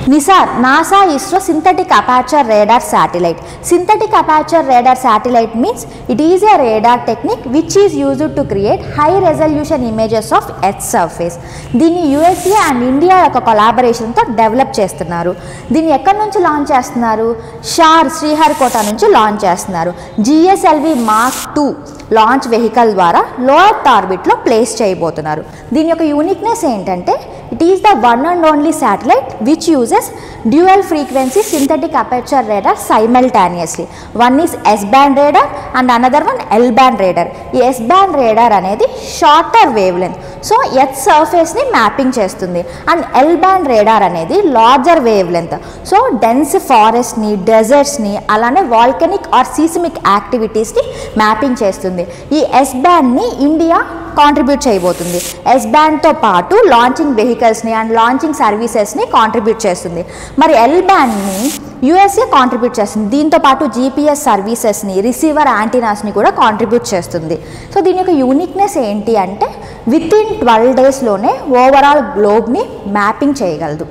NISAR, NASA ISRO Synthetic Aperture Radar Satellite. Synthetic Aperture Radar Satellite means it is a radar technique which is used to create high resolution images of Earth's surface. దీన్ని USA and India యొక్క కొలాబరేషన్తో develop చేస్తున్నారు. దీన్ని ఎక్కడి నుంచి launch చేస్తున్నారు? షార్ శ్రీహరికోట నుంచి launch చేస్తున్నారు. GSLV Mark 2 launch vehicle ద్వారా లో ఎర్త్ ఆర్బిట్లో ప్లేస్ చేయబోతున్నారు. దీని యొక్క యూనిక్నెస్ ఏంటంటే it is the one and only satellite which uses dual frequency synthetic aperture radar simultaneously. One is S-band radar and another one L-band radar. ఈ S-band radar అనేది shorter wavelength, so earth సర్ఫేస్ని mapping చేస్తుంది. And L-band radar అనేది larger wavelength, so dense ఫారెస్ట్ని, డెజర్ట్స్ని, అలానే volcanic or seismic యాక్టివిటీస్ని mapping చేస్తుంది. ఈ S-bandని ఇండియా కాంట్రిబ్యూట్ చేయబోతుంది. S-bandతో పాటు లాంచింగ్ వెహికల్స్ని అండ్ లాంచింగ్ సర్వీసెస్ని కాంట్రిబ్యూట్ చేస్తుంది. మరి L-bandని USA కాంట్రిబ్యూట్ చేస్తుంది. దీంతో పాటు GPS సర్వీసెస్ని, రిసీవర్ యాంటీనాస్ని కూడా కాంట్రిబ్యూట్ చేస్తుంది. సో దీని యొక్క యూనిక్నెస్ ఏంటి అంటే విత్ ఇన్ 12 daysలోనే ఓవరాల్ గ్లోబ్ని మ్యాపింగ్ చేయగలదు.